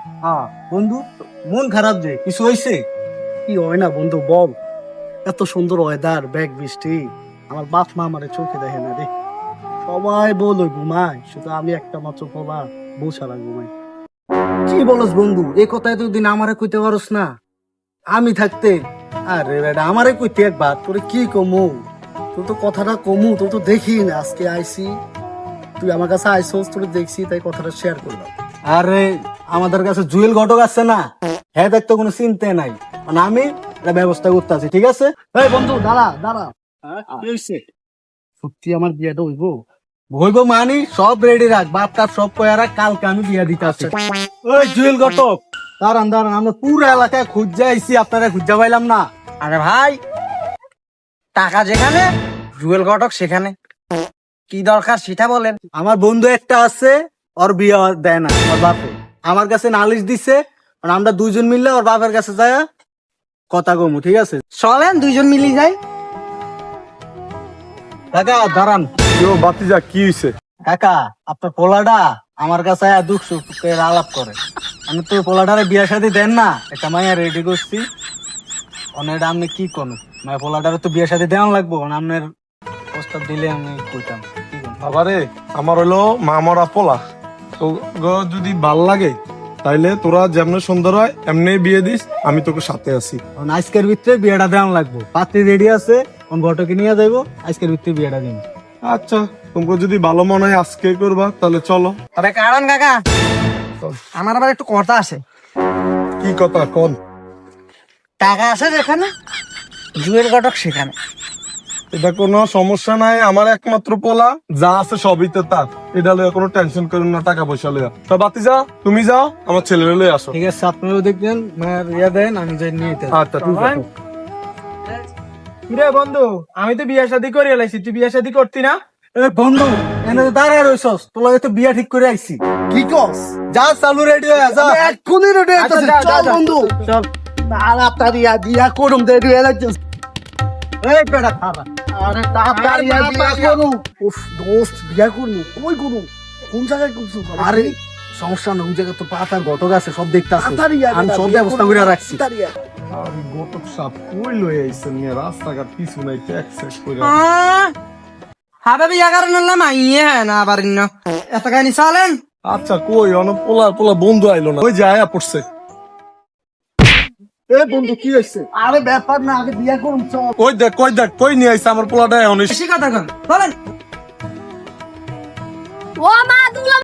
হ্যাঁ বন্ধু, মন খারাপ যে কিছু হয়েছে? কি হয় না বন্ধু বল, এত সুন্দর ওয়েদার, ব্যাগ বৃষ্টি, আমার বাপ মা আমারে চোখে দেখে না রে। সবাই বলো ঘুমায়, শুধু আমি একটা মাত্র পোলা বউ ছাড়া ঘুমাই। কি বলস বন্ধু, এই কথা এতদিন আমারে কইতে পারস না? আমি থাকতে। আরে বেটা আমারে কইতে একবার, তোরে কি কমু, তোর তো কথাটা কমু, তোর তো দেখি না, আজকে আইসি, তুই আমার কাছে আইসোস, তোর দেখছি তাই কথাটা শেয়ার করলাম। আরে আমাদের কাছে জুয়েল ঘটক আছে না, হ্যাঁ দেখ তো কোনো চিন্তা নাই, মানে আমি এটা ব্যবস্থা করতে আছি, ঠিক আছে? এই বন্ধু দাঁড়া দাঁড়া, কি হইছে? সত্যি আমার বিয়েটা হইব? হইব মানি সব রেডি রাখ, বাপ তার সব কয়া রাখ, কালকে আমি বিয়া দিতে আছি। ওই জুয়েল ঘটক, দাঁড়ান দাঁড়ান, আমরা পুরো এলাকায় খুঁজে আইছি, আপনারা খুঁজে পাইলাম না। আরে ভাই, টাকা যেখানে জুয়েল ঘটক সেখানে, কি দরকার সেটা বলেন। আমার বন্ধু একটা আছে, ওর বিয়ে দেয় না ওর বাপে, আমার কাছে নালিশ দিছে, আর আমরা দুইজন মিললে ওর বাপের কাছে যায় কথা কমু, ঠিক আছে? চলেন দুইজন মিলি যাই। কাকা দাঁড়ান। বাতিজা কি হইছে? কাকা আপনার পোলাটা আমার কাছে আয়া দুঃখ সুখের আলাপ করে, আমি তো পোলাটারে বিয়ার সাথে দেন না, একটা মাইয়া রেডি করছি, অনেকটা আপনি কি করুন, মায়ের পোলাটারে তো বিয়ের সাথে দেওয়া লাগবো, আপনার প্রস্তাব দিলে আমি কইতাম, কি করুন? বাবারে, আমার হলো মা মরা পোলা, তো যদি ভাল লাগে তাইলে তোরা যেমন সুন্দর হয় এমনি বিয়ে দিস, আমি তোকে সাথে আছি। এখন আজকের ভিতরে বিয়েটা দেওয়া লাগবো, পাত্রী রেডি আছে, কোন ঘটকে নিয়ে যাইবো, আজকের ভিতরে বিয়েটা দিন। আচ্ছা, তোমাকে যদি ভালো মনে হয় আজকে করবা তাহলে চলো। তবে কারণ কাকা, আমার আবার একটু কথা আছে। কি কথা কোন? টাকা আছে যেখানে জুয়েল ঘটক সেখানে। এটা কোনো সমস্যা নাই, আমার একমাত্র পোলা, যা আছে সবই তো তার, এটা লইয়া কোনো টেনশন করুন না, টাকা পয়সা লইয়া। তো বাতিজা তুমি যাও, আমার ছেলে লই আসো। ঠিক আছে, আপনারাও দেখবেন, মায়ের ইয়া দেন, আমি যাই নিয়ে যেতে। আচ্ছা ঠিক আছে। রে বন্ধু, আমি তো বিয়ে শাদী করে এলাইছি, তুই বিয়ে শাদী করতি না? এ বন্ধু, এনে দাঁড়ায় রইছস, তোলা তো বিয়া ঠিক করে আইছি। কি কস? যা চালু রেডি হয়ে যা। আমি এক্ষুনি রেডি আচ্ছা, হইতাছি, যা, যা, চল যা। বন্ধু চল। তাড়াতাড়ি বিয়া করুম, দেরি হয়ে যাচ্ছে। এই বেটা খাবা। আরে তাড়াতাড়ি বিয়া করুম। উফ দোস্ত, বিয়া করুম কই করুম, কোন জায়গায় করছো? আরে সমস্যা না, ওই জায়গায় তো পাতার ঘটক আছে, সব দেখতে আছে, তাড়াতাড়ি আমি সব ব্যবস্থা করে রাখছি। তাড়াতাড়ি আর গোটক সাপ কই লই আইছে নিয়ে, রাস্তাঘাট কিছু নাই, ট্যাক্স করে। হবে বিয়া কারণ হলাম ইয়ে হয় না আবার এত কাহিনী চলেন। আচ্ছা কই অনেক পোলা পোলা বন্ধু আইলো না, ওই যে আয়া পড়ছে। এ বন্ধু কি হইছে? আরে ব্যাপার না, আগে বিয়া করুম চল। কই দেখ কই নিয়ে আইছে আমার পোলাটা এখন। বেশি কথা কন, বলেন। ও মা দুলা